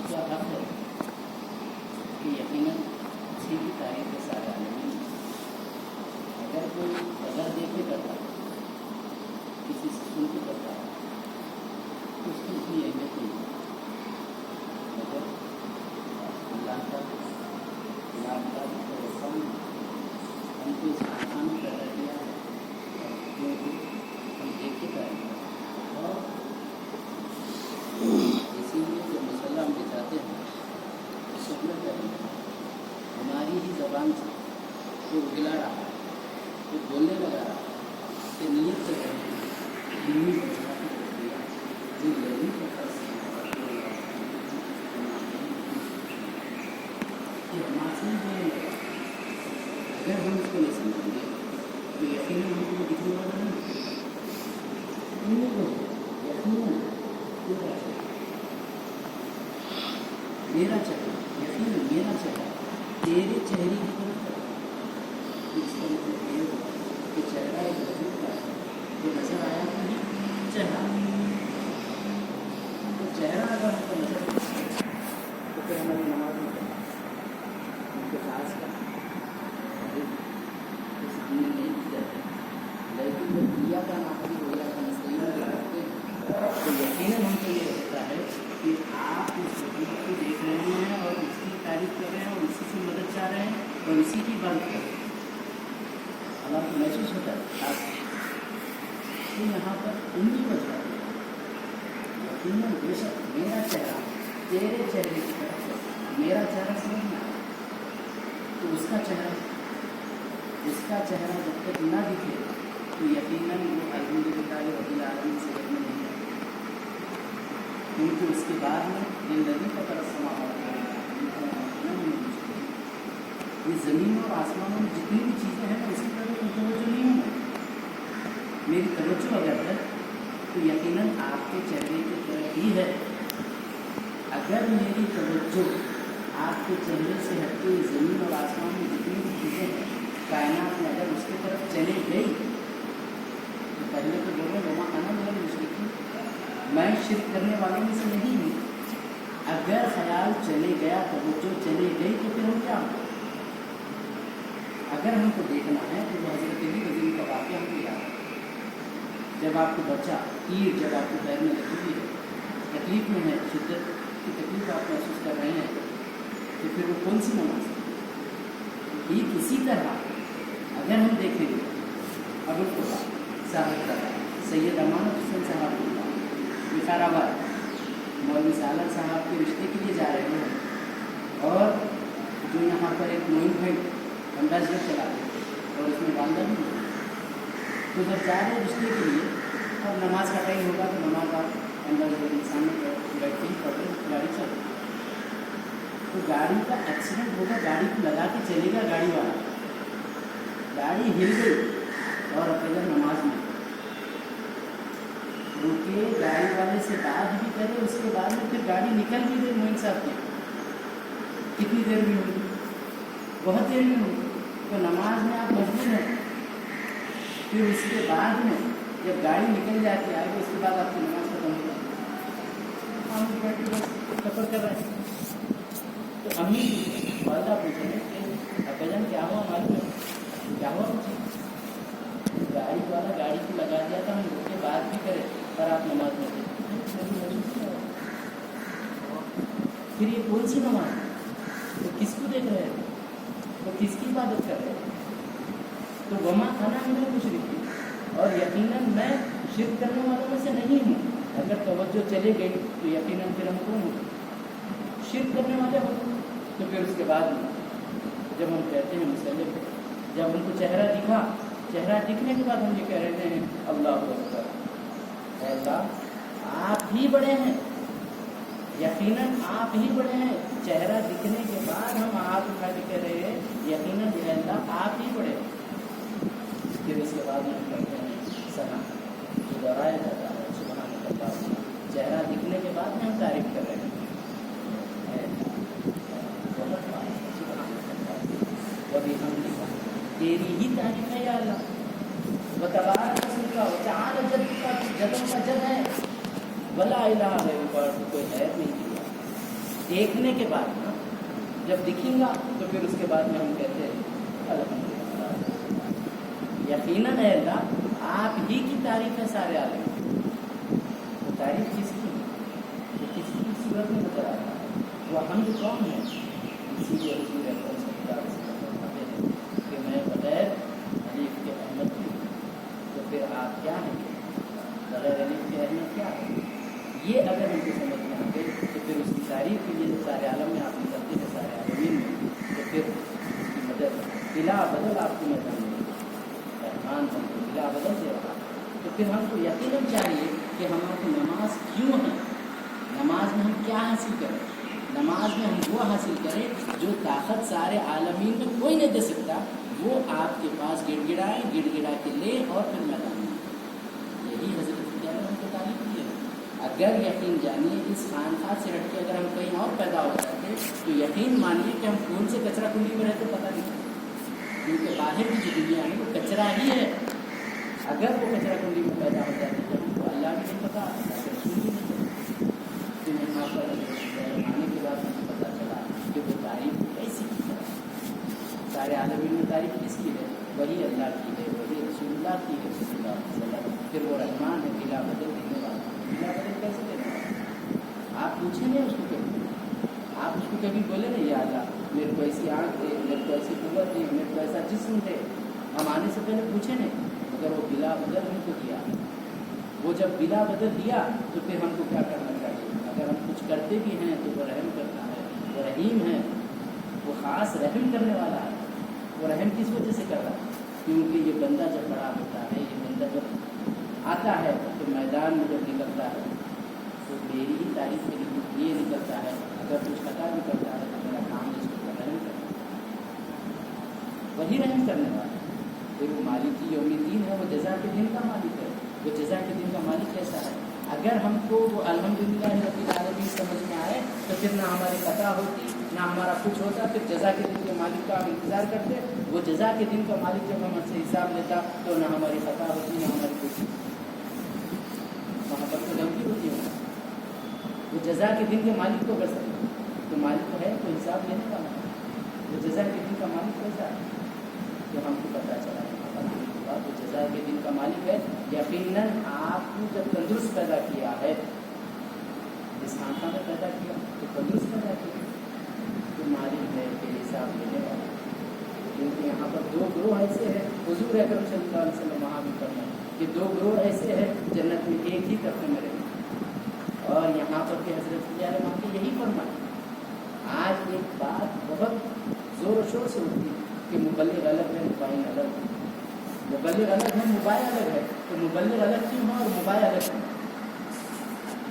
کیا حق ہے کہ یقیناً اسی کی تعریف کے سارے عالمین اگر کوئی بغیر دیکھے کرتا کسی سے سن کے کرتا تو اس کی اتنی اہمیت نہیں مگر اللہ کا کلام کا رسم ہم کو اس آسان میں پیدا کیا ہے کیونکہ ہم دیکھے کریں اور اسی لیے جو مسئلہ ہم بچاتے ہیں اس وقت میں کریں ہماری ہی زبان سے وہ اگلا رہا ہے وہ بولنے لگا رہا کہ نیت سے کریں جو لڑی کا فرض کہ ہمارے اگر ہم اس کو نہیں سمجھیں گے تو یقیناً ہم کو دکھنے والا نہیں یقیناً میرا چہرہ یقیناً میرا چہرہ تیرے چہرے کی طرف اس کا مطلب یہ ہوا کہ چہرہ ایک وجود کا ہے جو نظر آیا کہ نہیں چہرہ تو چہرہ اگر ہم کو نظر تو پھر ہماری نماز میں کرنا ان کے خاص کا ہم نے نہیں کیا لیکن جو دنیا کا ناقابل ہو یا کا مسئلہ کرتے تو یقیناً ہم کو یہ ہوتا ہے کہ آپ اس وجود کو دیکھ رہے ہیں اور اس کی تعریف کر رہے ہیں اور اسی سے مدد چاہ رہے ہیں اور اسی کی بات کر رہے ہیں اللہ کو محسوس ہوتا ہے آپ تو یہاں پر انہی وجہ یقیناً بے شک میرا چہرہ تیرے چہرے کی طرف میرا چہرہ سمجھنا تو اس کا چہرہ جب تک نہ دکھے تو یقیناً وہ الحمدللہ رب العالمین سے میں نہیں ہے کیونکہ اس کے بعد میں یہ ندی کا طرف سما یہ زمین اور آسمانوں میں جتنی بھی چیزیں ہیں اس کی طرف توجہ نہیں ہوں میری توجہ اگر ہے تو یقیناً آپ کے چہرے کی طرف ہی ہے اگر میری توجہ آپ کے چہرے سے ہٹ کے زمین اور آسمان میں جتنی بھی چیزیں ہیں کائنات میں اگر اس کی طرف چلی گئی تو پہلے تو بولے وہاں آنا میرا مشرک میں شرک کرنے والوں میں سے نہیں ہوں اگر خیال چلے گیا توجہ چلی گئی تو پھر ہم کیا ہوں اگر ہم کو دیکھنا ہے تو وہ حضرت علی رضی اللہ کا واقعہ ہم کو یاد ہے جب آپ کو بچہ تیر جب آپ کو پیر میں لگی ہے تکلیف میں ہے شدت کی تکلیف آپ محسوس کر رہے ہیں تو پھر وہ کون سی نماز ہے ٹھیک اسی طرح اگر ہم دیکھیں گے ابو صاحب کا سید امانت حسین صاحب وقار آباد مولوی سالر صاحب کے رشتے کے لیے جا رہے ہیں اور جو یہاں پر ایک معین بھائی انداز چلاتے اور اس میں باندھا بھی ہو تو جب جا رہے رشتے کے لیے اور نماز کا ٹائم ہوگا تو نماز آپ انداز انسان بیٹھ کے ہی پڑھ رہے گاڑی چل تو گاڑی کا ایکسیڈنٹ ہوگا گاڑی کو لگا کے چلے گا گاڑی والا گاڑی ہل گئی اور اکیلا نماز میں رکے گاڑی والے سے بات بھی کرے اس کے بعد میں پھر گاڑی نکل بھی گئی معین صاحب کی کتنی دیر میں ہوگی بہت دیر میں ہوگی تو نماز میں آپ مجبور ہیں پھر اس کے بعد میں جب گاڑی نکل جاتی ہے آگے اس کے بعد آپ کی نماز ختم ہو جاتی ہم بیٹھ کے بس سفر کر رہے ہیں تو امی والدہ پوچھیں کہ ابا کیا ہوا ہمارے کیا ہوا مجھے گاڑی والا گاڑی کو لگا دیا تھا ہم اس کے بعد بھی کرے پر آپ نماز میں پھر یہ کون سی نماز ہے تو کس کو دیکھ رہے ہیں تو کس کی عبادت کر رہے ہیں تو وما کھانا میرا مشرک تھی اور یقیناً میں شرک کرنے والوں میں سے نہیں ہوں اگر توجہ چلے گئی تو یقیناً پھر ہم کون ہوں شرک کرنے والے ہوں تو پھر اس کے بعد جب ہم کہتے ہیں مسئلے پہ جب ہم کو چہرہ دکھا چہرہ دکھنے کے بعد ہم یہ کہہ رہے ہیں اللہ اکبر اے اللہ آپ ہی بڑے ہیں یقیناً آپ ہی بڑے ہیں چہرہ دکھنے کے بعد ہم آپ اٹھا کے کہہ رہے ہیں یقیناً اے اللہ آپ ہی بڑے ہیں پھر اس کے بعد ہم کہتے ہیں سنا جو دہرایا جاتا ہے سبحان اللہ چہرہ دکھنے کے بعد میں ہم تعریف کر رہے ہیں تیری ہی تعریف ہے یا اللہ و تبارک اسمک کا وتعالى جدک کا جدوں کا جد ہے ولا الہ غیرک کوئی غیر نہیں کیا دیکھنے کے بعد نا جب دکھیں گا تو پھر اس کے بعد میں ہم کہتے ہیں الحمدللہ یقیناً اے اللہ آپ ہی کی تعریف ہے سارے عالم تو تعریف کس کی تو کسی کی صورت میں نظر آ رہا ہے وہ حمد کون ہے اسی لیے حضور اکرم صلی اللہ علیہ وسلم فرماتے ہیں کہ میں بغیر الف کے احمد ہوں تو پھر آپ کیا ہیں بغیر الف کے احمد کیا ہے یہ اگر ہم کو سمجھ میں آ گئی تو پھر اس کی تعریف کے لیے جو سارے عالم میں آپ نکلتے ہیں سارے عالمین میں تو پھر اس کی مدد بلا بدل آپ کو میدان میں رحمان ہم کو بلا بدل دے رہا تو پھر ہم کو یقیناً چاہیے کہ ہماری نماز کیوں ہے نماز میں ہم کیا حاصل کریں نماز میں ہم وہ حاصل کریں جو طاقت سارے عالمین میں کوئی نہیں دے سکتا وہ آپ کے پاس گڑ گڑائے گڑ گڑا کے لے اور پھر میدان میں یہی حضرت نے ہم کو تعلیم دی ہے اگر یقین جانیے اس خانقاہ سے ہٹ کے اگر ہم کہیں اور پیدا ہو جاتے تو یقین مانیے کہ ہم کون سے کچرا کنڈی میں رہتے پتہ نہیں کیونکہ باہر کی جو دنیا ہے وہ کچرا ہی ہے اگر وہ کچرا کنڈی میں پیدا ہو جاتے تو ہم کو اللہ بھی نہیں پتا اللہ کے رسول بھی نہیں پتا تو یہاں پر آنے کے بعد مجھے پتہ چلا کہ وہ تعریف کیسی کی ہے سارے عالمین میں تعریف کس کی ہے وہی اللہ کی ہے وہی رسول اللہ کی ہے صلی اللہ علیہ وسلم پھر وہ رحمان ہے بلا بدل دینے والا بلا بدل کیسے دینے والا آپ پوچھیں گے اس کو کبھی آپ اس کو کبھی بولے نہیں یا اللہ میرے کو ایسی آنکھ دے میرے کو ایسی قوت دے میرے کو ایسا جسم دے ہم آنے سے پہلے پوچھیں نہیں مگر وہ بلا بدل ہم کو دیا وہ جب بلا بدل دیا تو پھر ہم کو کیا کرنا چاہیے اگر ہم کچھ کرتے بھی ہیں تو وہ رحم کرتا ہے وہ رحیم ہے وہ خاص رحم کرنے والا ہے وہ رحم کس وجہ سے کر رہا ہے کیونکہ یہ بندہ جب بڑا ہوتا ہے یہ بندہ جب آتا ہے تو میدان میں جب نکلتا ہے تو میری ہی تعریف کے لیے یہ نکلتا ہے اگر کچھ خطا بھی کرتا ہے تو میرا کام اس کو رحم کرنا وہی رحم کرنے والا ہے پھر وہ مالک یوم الدین ہے وہ جزا کے دن کا مالک ہے وہ جزا کے دن کا مالک کیسا ہے اگر ہم کو وہ الحمدللہ رب العالمین سمجھ میں آئے تو پھر نہ ہماری خطا ہوتی نہ ہمارا کچھ ہوتا پھر جزا کے دن کے مالک کا ہم انتظار کرتے وہ جزا کے دن کا مالک جب ہم سے حساب لیتا تو نہ ہماری خطا ہوتی نہ ہماری کچھ وہاں پر تو غلطی ہوتی ہے وہ جزا کے دن کے مالک کو کر سکتے تو مالک ہے تو حساب لینے والا وہ جزا کے دن کا مالک کیسا ہے تو ہم کو پتہ چلا وہ جزا کے دن کا مالک ہے یقیناً آپ کو جب تندرست پیدا کیا ہے اس خانقاہ میں پیدا کیا تو تندرست پیدا کیا تو مالک ہے کہ حساب لینے والا کیونکہ یہاں پر دو گروہ ایسے ہیں حضور اکرم صلی اللہ علیہ وسلم وہاں بھی فرمائے کہ دو گروہ ایسے ہیں جنت میں ایک ہی طرف میں رہے اور یہاں پر کہ حضرت وہاں کے یہی فرمائے آج ایک بات بہت زور و شور سے ہوتی ہے کہ مبلغ الگ ہے مبائن الگ ہے مبلغ الگ ہے موبائل الگ ہے تو مبلغ الگ کیوں ہے اور موبائل الگ ہے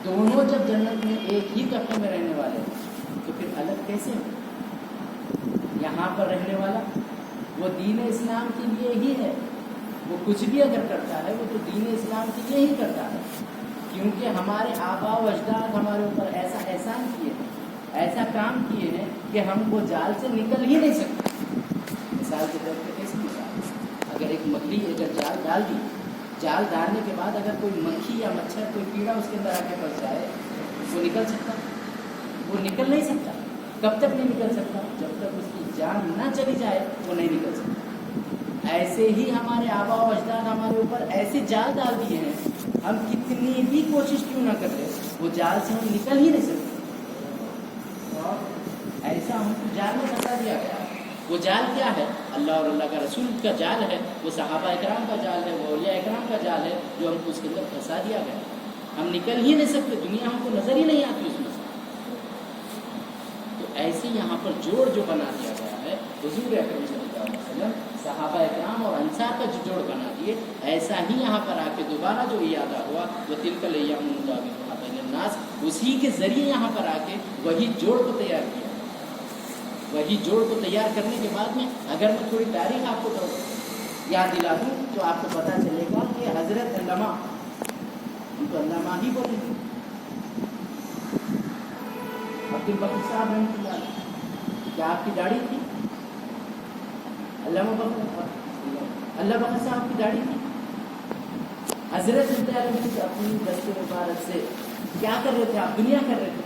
دونوں جب جنت میں ایک ہی کمرے میں رہنے والے ہیں تو پھر الگ کیسے ہو یہاں پر رہنے والا وہ دین اسلام کے لیے ہی ہے وہ کچھ بھی اگر کرتا ہے وہ تو دین اسلام کے لیے ہی کرتا ہے کیونکہ ہمارے آبا و اجداد ہمارے اوپر ایسا احسان کیے ہیں ایسا کام کیے ہیں کہ ہم وہ جال سے نکل ہی نہیں سکتے مثال کے طور پہ کیسی مثال اگر ایک مکڑی اگر جال ڈال دی جال ڈالنے کے بعد اگر کوئی مکھی یا مچھر کوئی کیڑا اس کے اندر آ کے پھنس جائے وہ نکل سکتا وہ نکل نہیں سکتا کب تک نہیں نکل سکتا جب تک اس کی جان نہ چلی جائے وہ نہیں نکل سکتا ایسے ہی ہمارے آبا و اجداد ہمارے اوپر ایسے جال ڈال دیے ہیں ہم کتنی بھی کوشش کیوں نہ کر لیں وہ جال سے ہم نکل ہی نہیں سکتے ایسا ہم کو جال میں پھنسا دیا گیا وہ جال کیا ہے اللہ اور اللہ کا رسول کا جال ہے وہ صحابہ اکرام کا جال ہے وہ اولیاء اکرام کا جال ہے جو ہم کو اس کے اندر پھنسا دیا گیا ہم نکل ہی نہیں سکتے دنیا ہم کو نظر ہی نہیں آتی اس میں سے تو ایسے یہاں پر جوڑ جو بنا دیا گیا ہے حضور اکرم صلی اللہ علیہ وسلم صحابہ اکرام اور انصار کا جو جوڑ بنا دیے ایسا ہی یہاں پر آ کے دوبارہ جو ارادہ ہوا وہ تلک الایام نداولها بین الناس اسی کے ذریعے یہاں پر آ کے وہی جوڑ کو تیار کیا وہی جوڑ کو تیار کرنے کے بعد میں اگر میں تھوڑی تاریخ آپ کو یاد دلا دوں تو آپ کو پتہ چلے گا کہ حضرت علامہ ان کو علامہ ہی بولیں گے عبد البقر صاحب رحمۃ اللہ علیہ کیا آپ کی داڑھی تھی علامہ اللہ بخر صاحب کی داڑھی تھی حضرت اپنی دست مبارک سے کیا کر رہے تھے آپ دنیا کر رہے تھے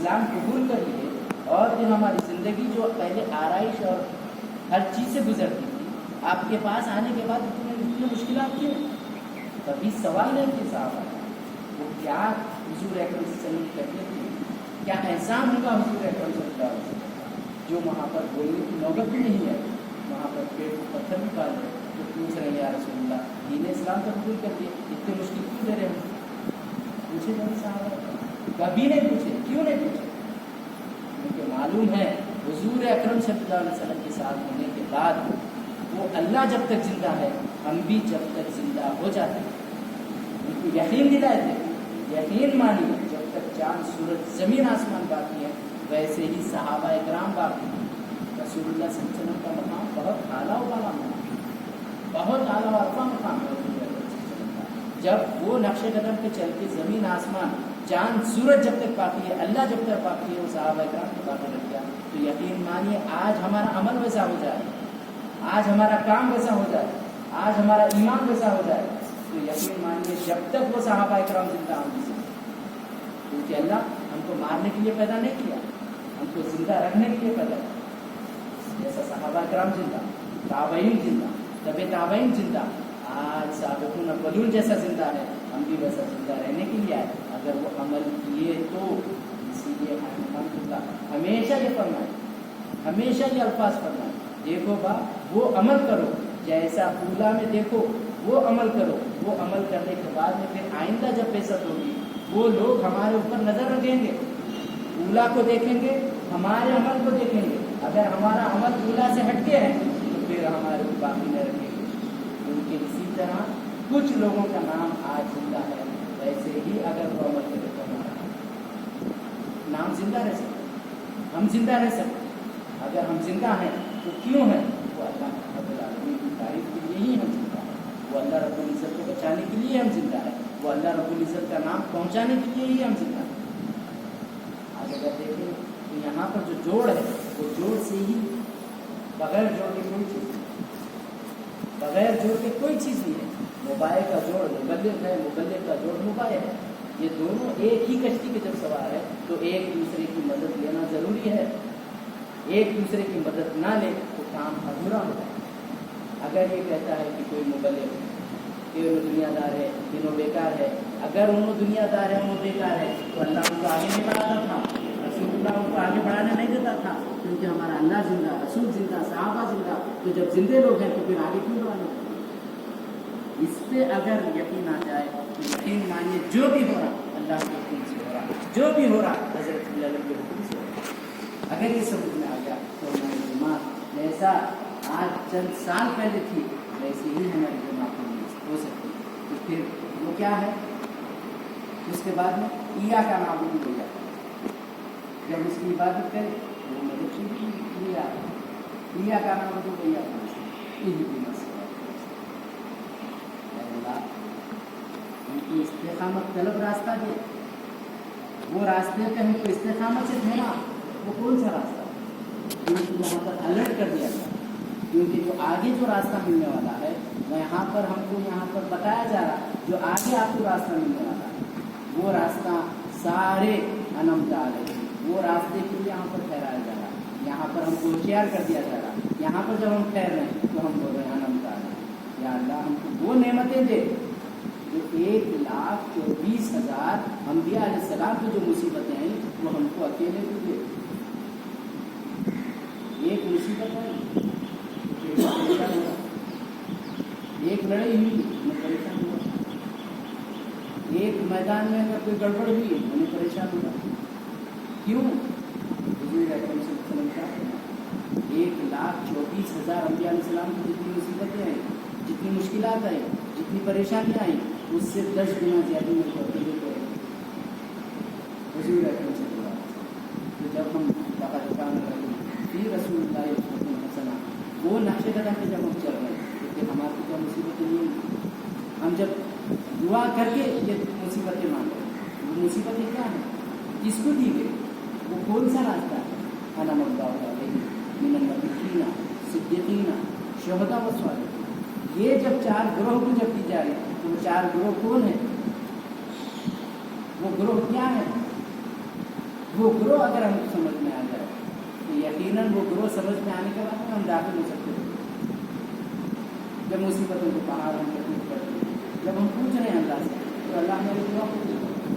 اسلام قبول کر لیے اور پھر ہماری زندگی جو پہلے آرائش اور ہر چیز سے گزرتی تھی، آپ کے پاس آنے کے بعد اتنی مشکلات کیوں؟ کبھی سوال نہیں کہ صاحب وہ کیا حضور اکرم صلی اللہ علیہ وسلم کرتے تھے، کیا احسان ہوگا حضور اکرم صلی اللہ علیہ وسلم جو وہاں پر بولنے کی نوبت بھی نہیں ہے، وہاں پر پیڑ کو پتھر بھی پال رہے تو پوچھ رہے ہیں یا رسول اللہ دین اسلام کا قبول کر دیا، اتنی مشکل کیوں دے رہے ہیں؟ پوچھے نہیں صاحب، کبھی نہیں پوچھے، کیوں نہیں پوچھے؟ کیونکہ معلوم ہے حضور اکرم صلی اللہ علیہ وسلم کے ساتھ ہونے کے بعد وہ اللہ جب تک زندہ ہے ہم بھی جب تک زندہ ہو جاتے ہیں۔ ان کو یقین دلائے تھے، یقین مانیے جب تک چاند سورج زمین آسمان باقی ہے ویسے ہی صحابہ اکرام باقی ہیں۔ رسول اللہ صلی اللہ علیہ وسلم کا مقام بہت اعلیٰ والا مقام، بہت اعلیٰ عرفہ مقام ہے رسول اللہ صلی اللہ علیہ وسلم کا۔ جب وہ نقش قدم پہ چل کے زمین آسمان چاند سورج جب تک باقی ہے، اللہ جب تک باقی ہے، وہ صحابہ اکرام کو باقی رکھ گیا، تو یقین مانیے آج ہمارا عمل ویسا ہو جائے، آج ہمارا کام ویسا ہو جائے، آج ہمارا ایمان ویسا ہو جائے، تو یقین مانیے جب تک وہ صحابہ اکرام زندہ ہوں گے، کیونکہ اللہ ہم کو مارنے کے لیے پیدا نہیں کیا، ہم کو زندہ رکھنے کے لیے پیدا کیا۔ جیسا صحابہ اکرام زندہ، تابعین زندہ، طب تابعین زندہ، آج سابقون اولون جیسا زندہ ہے، ہم بھی ویسا زندہ رہنے کے لیے آئے اگر وہ عمل کیے تو۔ اسی لیے ہمیشہ یہ فرمائے، ہمیشہ یہ الفاظ فرمائے، دیکھو با وہ عمل کرو جیسا اولا میں دیکھو وہ عمل کرو، وہ عمل کرنے کے بعد میں پھر آئندہ جب بحثت ہوگی وہ لوگ ہمارے اوپر نظر رکھیں گے، اولا کو دیکھیں گے، ہمارے عمل کو دیکھیں گے، اگر ہمارا عمل اولا سے ہٹ کے ہے تو پھر ہمارے کو باقی نہ رکھیں گے۔ کیونکہ اسی طرح کچھ لوگوں کا نام آج زندہ ہے، ویسے ہی اگر وہ عمل کرے تو ہمارا نام زندہ رہ سکتا، ہم زندہ رہ سکتے۔ اگر ہم زندہ ہیں تو کیوں ہیں؟ وہ اللہ رب العالمین کی تعریف کے لیے ہی ہم زندہ ہیں، وہ اللہ رب العزت کو بچانے کے لیے ہم زندہ ہیں، وہ اللہ رب العزت کا نام پہنچانے کے لیے ہی ہم زندہ ہیں۔ آج اگر دیکھیں تو یہاں پر جو جوڑ ہے وہ جوڑ سے ہی، بغیر جوڑ کے کوئی چیز نہیں، بغیر جوڑ کے کوئی چیز نہیں ہے۔ موبائل کا جوڑ مبلغ ہے، مبلغ کا جوڑ موبائل ہے، یہ دونوں ایک ہی کشتی کے جب سوار ہے تو ایک دوسرے کی مدد لینا ضروری ہے، ایک دوسرے کی مدد نہ لے تو کام ادھورا ہو جائے۔ اگر یہ کہتا ہے کہ کوئی مبلغ کہ وہ دنیا دار ہے، انہوں بیکار ہے، اگر انہوں دنیا دار ہے، انہوں بیکار ہے تو اللہ ان کو آگے نہیں بڑھاتا تھا، رسول اللہ ان کو آگے بڑھانے نہیں دیتا تھا، کیونکہ ہمارا اللہ زندہ، رسول زندہ، صحابہ زندہ، تو جب زندے لوگ ہیں تو پھر آگے کیوں بڑھانے؟ اس پہ اگر یقین آ جائے تو یقین مانیے جو بھی ہو رہا اللہ کے حکم سے ہو رہا، جو بھی ہو رہا حضرت اللہ کے حکم سے ہو رہا۔ اگر یہ سمجھ میں آ گیا تو ہماری جماعت جیسا آج چند سال پہلے تھی ویسے ہی ہماری جماعت ہو سکتی، تو پھر وہ کیا ہے؟ اس کے بعد میں عیا کا نام بھی ہو جاتا ہے، جب اس کی عبادت کرے تو وہ مدد کی عیا کا نام ہو گیا، یہی بھی مسئلہ ان کی استقامت طلب راستہ دے، وہ راستے پہ ہم کو استقامت سے دھینا، وہ کون سا راستہ؟ کیونکہ یہاں پر الرٹ کر دیا گیا، کیونکہ جو آگے جو راستہ ملنے والا ہے وہ یہاں پر ہم کو یہاں پر بتایا جا رہا ہے، جو آگے آپ کو راستہ ملنے والا ہے وہ راستہ سارے انمدار ہے، وہ راستے کے لیے یہاں پر ٹھہرایا جا رہا ہے، یہاں پر ہم کو ہوشیار کر دیا جا رہا ہے، یہاں پر جب ہم ٹھہر رہے ہیں تو ہم بول رہے ہیں انمدار ہے، یا اللہ ہم کو وہ نعمتیں دے جو 1,24,000 انبیاء علیہ السلام کی جو مصیبتیں ہیں وہ ہم کو اکیلے کو دے۔ ایک مصیبت ہے ایک لڑائی ہوئی میں پریشان ہوا، ایک میدان میں اگر کوئی گڑبڑ ہوئی میں پریشان ہوا، کیوں؟ حضور اکرم صلی اللہ علیہ وسلم کا 1,24,000 انبیاء علیہ السلام کی جتنی مصیبتیں ہیں، جتنی مشکلات آئی، جتنی پریشانیاں آئیں، اس سے 10 گنا زیادہ میں کو اکیلے کو حضور اکرم صلی اللہ علیہ وسلم۔ تو جب ہم دکان پھر رسول اللہ حسنا وہ نقش قدم پہ جب ہم چل رہے ہیں کیونکہ ہمارے کو کیا مصیبتیں نہیں ہوئی، ہم جب دعا کر کے یہ مصیبتیں مانگ رہے ہیں، وہ مصیبتیں کیا ہیں، کس کو دی گئی، وہ کون سا راستہ ہے؟ انعم اللہ علیہم من النبیین صدیقین شہداء و صالحین۔ یہ جب 4 گروہ کو جب دی جا رہی ہے تو وہ 4 گروہ کون ہیں؟ وہ گروہ کیا ہے؟ وہ گروہ اگر ہم کو سمجھ میں آ جائے تو یقیناً وہ گروہ سمجھ میں آنے کے بعد ہم داخل ہو سکتے ہیں. جب مصیبتوں کے پہاڑ ہم تکلیف کرتے ہیں, جب ہم پوچھ رہے ہیں اللہ سے تو اللہ ہماری دعا قبول کرتا ہے.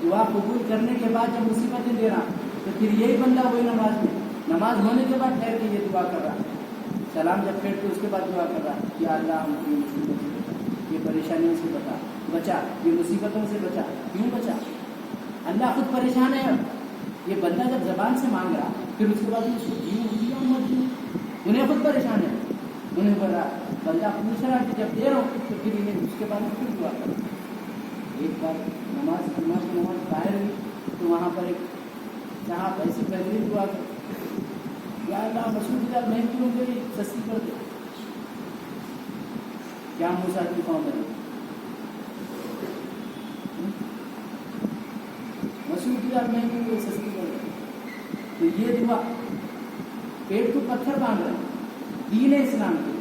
دعا قبول کرنے کے بعد جب مصیبتیں دے رہا تو پھر یہی بندہ وہی نماز ہونے کے بعد ٹھہر کے یہ دعا کر رہا, سلام جب پھر کے اس کے بعد دعا کر رہا کہ اللہ ہم کو یہ مصیبت سے بچا, یہ پریشانیوں سے بچا, یہ مصیبتوں سے بچا. کیوں بچا؟ اللہ خود پریشان ہے. یہ بندہ جب زبان سے مانگ رہا پھر اس کے بعد اس کو انہیں خود پریشان ہے. انہیں بول رہا بندہ پوچھ رہا کہ جب دے رہا ہوں تو پھر انہیں اس کے بعد پھر دعا کر. ایک بار نماز باہر ہوئی تو وہاں پر ایک صاحب ایسی بہترین دعا کر, یا اللہ مسعود کا میں کیوں میری سستی کر دے. کیا موسیٰ کی قوم ہے مسعود کا میں کیوں میری سستی کر دے. تو یہ دعا پیٹ کو پتھر باندھ رہے ہیں دین اسلام کے.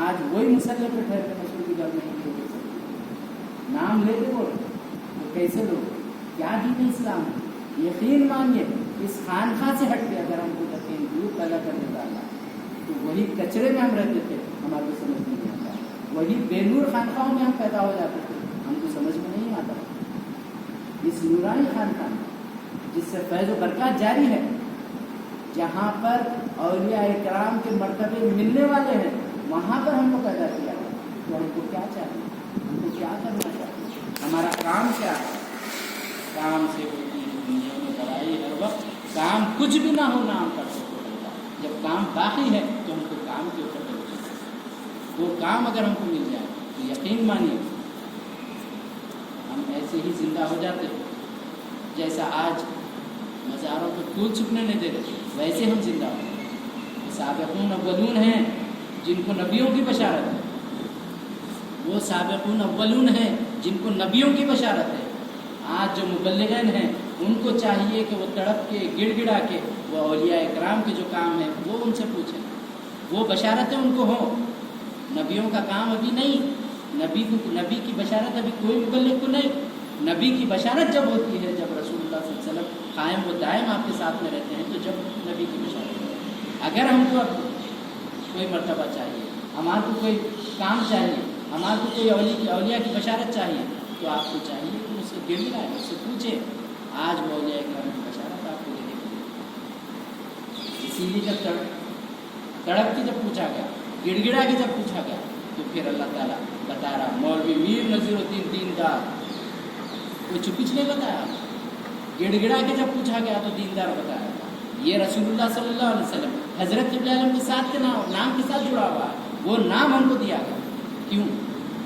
آج وہی مسئلے پہ ٹھہر کے مسعود کی نہیں ہو سکتے. نام لیتے وہ تو کیسے لوگ کیا دین اسلام ہے. یقین مانیے اس خانقاہ سے ہٹ کے اگر ہم کو یقین دور پیدا کرنے والا تو وہی کچرے میں ہم رہتے تھے, ہمارے کو سمجھ میں نہیں آتا. وہی بے نور خانقاہوں میں ہم پیدا ہو جاتے تھے, ہم کو سمجھ میں نہیں آتا. اس نورانی خانقاہ جس سے فیض و برکات جاری ہے, جہاں پر اولیاء کرام کے مرتبے ملنے والے ہیں, وہاں پر ہم کو پیدا کیا ہے. تو ہم کو کیا چاہیے, ہم کو کیا کرنا چاہیے, ہمارا کام کیا ہے. کام سے ہوتی دنیا میں بڑائی ہر وقت. کام کچھ بھی نہ ہو نہ ہم کر سکتے ہوگا. جب کام باقی ہے تو ہم کو کام کے اوپر وہ کام اگر ہم کو مل جائے تو یقین مانیے ہم ایسے ہی زندہ ہو جاتے ہیں. جیسا آج مزاروں کو پھول چھپنے نہیں دے رہے ویسے ہم زندہ ہو جاتے ہیں. سابقون اولون ہیں جن کو نبیوں کی بشارت ہے, وہ سابقون اولون ہیں جن کو نبیوں کی بشارت ہے. آج جو مبلغین ہیں ان کو چاہیے کہ وہ تڑپ کے گڑ گڑا کے وہ اولیاء اکرام کے جو کام ہے وہ ان سے پوچھیں, وہ بشارتیں ان کو ہوں. نبیوں کا کام ابھی نہیں, نبی کی بشارت ابھی کوئی مبلغ کو نہیں. نبی کی بشارت جب ہوتی ہے جب رسول اللہ صلی اللہ علیہ وسلم قائم و دائم آپ کے ساتھ میں رہتے ہیں تو جب نبی کی بشارت ہے. اگر ہم کو اب کوئی مرتبہ چاہیے, ہمارے کو کوئی کام چاہیے, ہمارے کو کوئی اولیاء کی بشارت چاہیے تو آپ کو چاہیے کہ اس سے گر لائے, اس سے پوچھیں. آج وہ اولیاء کرام کی بشارت آپ کو دینے کے لیے. اسی لیے جب تڑپ کے جب پوچھا گیا, گڑ گڑا کے جب پوچھا گیا تو پھر اللہ تعالیٰ بتا رہا مولوی میر نذیر الدین دیندار, وہ چپچ نہیں بتایا. گڑ گڑا کے جب پوچھا گیا تو دیندار بتایا تھا. یہ رسول اللہ صلی اللہ علیہ وسلم حضرت قبلہ عالم کے ساتھ کے نام کے ساتھ جڑا ہوا ہے, وہ نام ہم کو دیا گیا. کیوں؟